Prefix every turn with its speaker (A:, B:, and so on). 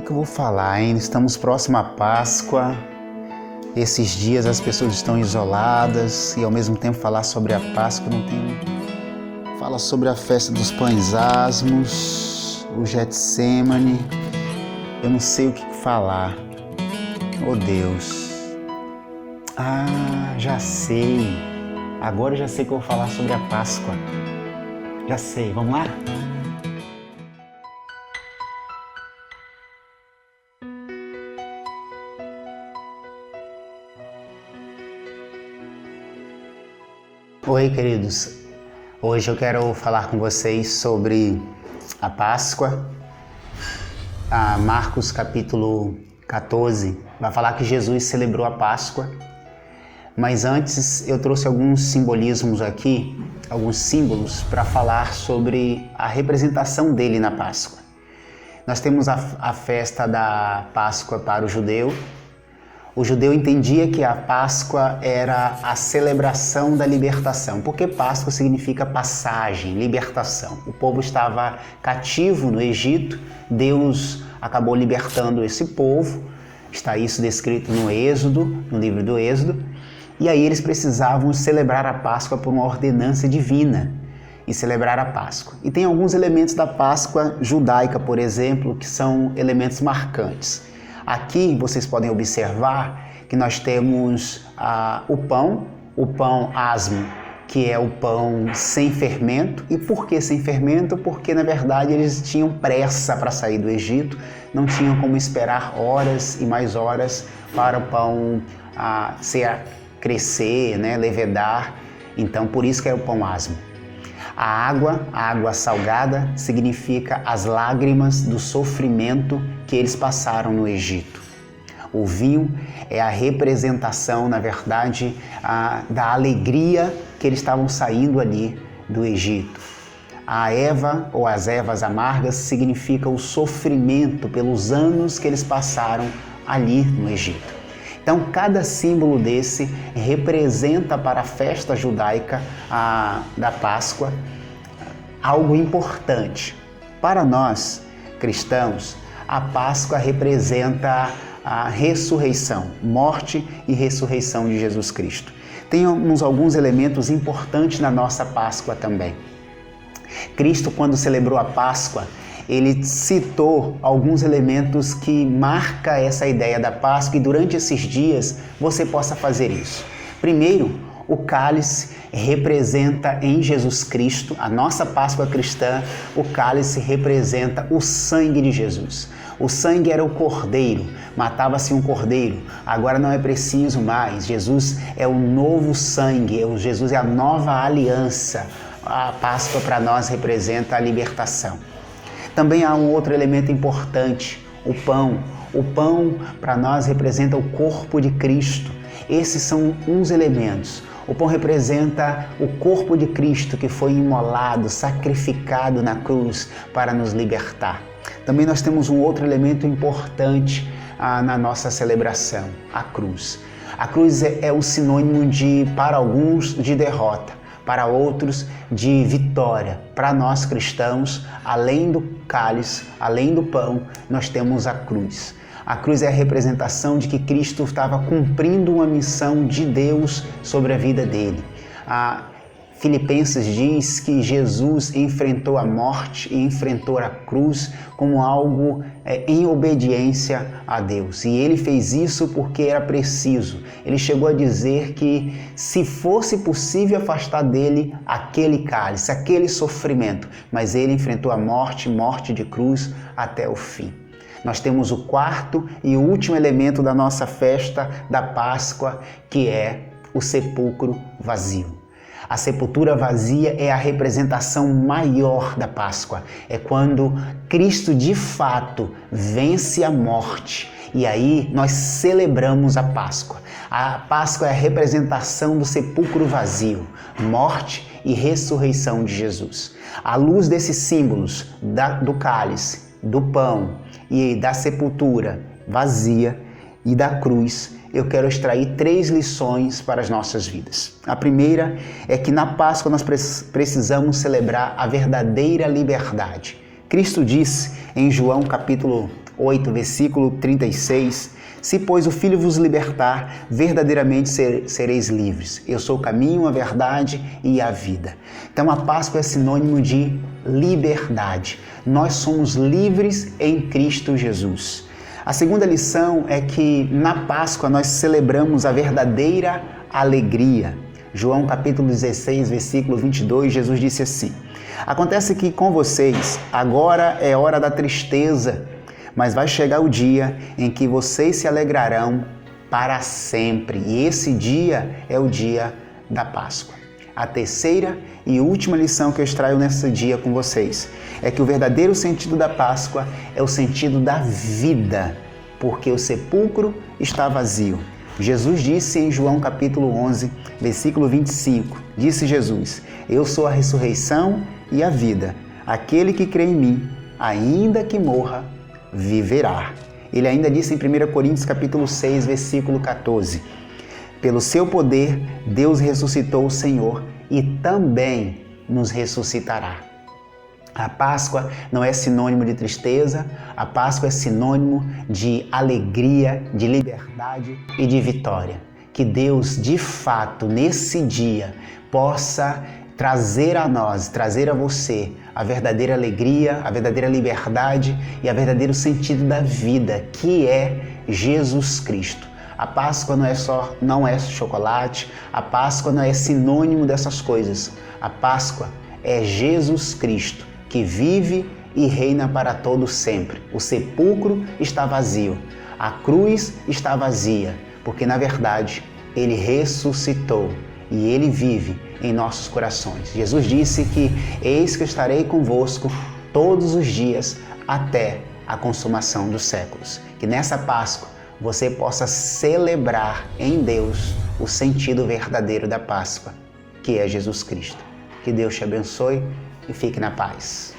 A: que eu vou falar, hein? Estamos próximo à Páscoa. Esses dias as pessoas estão isoladas e ao mesmo tempo falar sobre a Páscoa não tem... Fala sobre a festa dos pães asmos, o Getsemane. Eu não sei o que falar. Oh Deus. Já sei. Agora eu já sei que eu vou falar sobre a Páscoa. Já sei. Vamos lá? Oi, queridos. Hoje eu quero falar com vocês sobre a Páscoa. Marcos capítulo 14 vai falar que Jesus celebrou a Páscoa. Mas antes eu trouxe alguns simbolismos aqui, alguns símbolos para falar sobre a representação dele na Páscoa. Nós temos a festa da Páscoa para o judeu. O judeu entendia que a Páscoa era a celebração da libertação, porque Páscoa significa passagem, libertação. O povo estava cativo no Egito, Deus acabou libertando esse povo, está isso descrito no Êxodo, no livro do Êxodo, e aí eles precisavam celebrar a Páscoa por uma ordenança divina e celebrar a Páscoa. E tem alguns elementos da Páscoa judaica, por exemplo, que são elementos marcantes. Aqui vocês podem observar que nós temos o pão asmo, que é o pão sem fermento. E por que sem fermento? Porque na verdade eles tinham pressa para sair do Egito, não tinham como esperar horas e mais horas para o pão crescer, levedar. Então por isso que é o pão asmo. A água salgada, significa as lágrimas do sofrimento que eles passaram no Egito. O vinho é a representação, na verdade, da alegria que eles estavam saindo ali do Egito. A erva, ou as ervas amargas, significa o sofrimento pelos anos que eles passaram ali no Egito. Então, cada símbolo desse representa para a festa judaica da Páscoa algo importante. Para nós, cristãos, a Páscoa representa a ressurreição, morte e ressurreição de Jesus Cristo. Temos alguns elementos importantes na nossa Páscoa também. Cristo, quando celebrou a Páscoa, ele citou alguns elementos que marcam essa ideia da Páscoa e durante esses dias você possa fazer isso. Primeiro, o cálice representa em Jesus Cristo, a nossa Páscoa cristã, o cálice representa o sangue de Jesus. O sangue era o cordeiro, matava-se um cordeiro, agora não é preciso mais. Jesus é o novo sangue, Jesus é a nova aliança. A Páscoa para nós representa a libertação. Também há um outro elemento importante, o pão. O pão para nós representa o corpo de Cristo. Esses são uns elementos. O pão representa o corpo de Cristo que foi imolado, sacrificado na cruz para nos libertar. Também nós temos um outro elemento importante na nossa celebração, a cruz. A cruz é o sinônimo para alguns, de derrota, para outros, de vitória. Para nós cristãos, além do cálice, além do pão, nós temos a cruz. A cruz é a representação de que Cristo estava cumprindo uma missão de Deus sobre a vida dele. Filipenses diz que Jesus enfrentou a morte e enfrentou a cruz como algo em obediência a Deus. E ele fez isso porque era preciso. Ele chegou a dizer que se fosse possível afastar dele aquele cálice, aquele sofrimento, mas ele enfrentou a morte de cruz até o fim. Nós temos o quarto e último elemento da nossa festa da Páscoa, que é o sepulcro vazio. A sepultura vazia é a representação maior da Páscoa. É quando Cristo de fato vence a morte. E aí nós celebramos a Páscoa. A Páscoa é a representação do sepulcro vazio, morte e ressurreição de Jesus. À luz desses símbolos do cálice, do pão e da sepultura vazia e da cruz, eu quero extrair 3 lições para as nossas vidas. A primeira é que na Páscoa nós precisamos celebrar a verdadeira liberdade. Cristo disse em João capítulo 8, versículo 36, se, pois, o Filho vos libertar, verdadeiramente sereis livres. Eu sou o caminho, a verdade e a vida. Então, a Páscoa é sinônimo de liberdade. Nós somos livres em Cristo Jesus. A segunda lição é que na Páscoa nós celebramos a verdadeira alegria. João capítulo 16, versículo 22, Jesus disse assim: acontece que com vocês agora é hora da tristeza, mas vai chegar o dia em que vocês se alegrarão para sempre. E esse dia é o dia da Páscoa. A terceira e última lição que eu extraio nesse dia com vocês é que o verdadeiro sentido da Páscoa é o sentido da vida, porque o sepulcro está vazio. Jesus disse em João capítulo 11, versículo 25, disse Jesus: eu sou a ressurreição e a vida. Aquele que crê em mim, ainda que morra, viverá. Ele ainda disse em 1 Coríntios capítulo 6, versículo 14, pelo seu poder, Deus ressuscitou o Senhor e também nos ressuscitará. A Páscoa não é sinônimo de tristeza, a Páscoa é sinônimo de alegria, de liberdade e de vitória. Que Deus, de fato, nesse dia, possa trazer a nós, trazer a você a verdadeira alegria, a verdadeira liberdade e o verdadeiro sentido da vida, que é Jesus Cristo. A Páscoa não é chocolate, a Páscoa não é sinônimo dessas coisas. A Páscoa é Jesus Cristo, que vive e reina para todo sempre. O sepulcro está vazio, a cruz está vazia, porque na verdade Ele ressuscitou e Ele vive em nossos corações. Jesus disse que eis que estarei convosco todos os dias até a consumação dos séculos. Que nessa Páscoa você possa celebrar em Deus o sentido verdadeiro da Páscoa, que é Jesus Cristo. Que Deus te abençoe e fique na paz.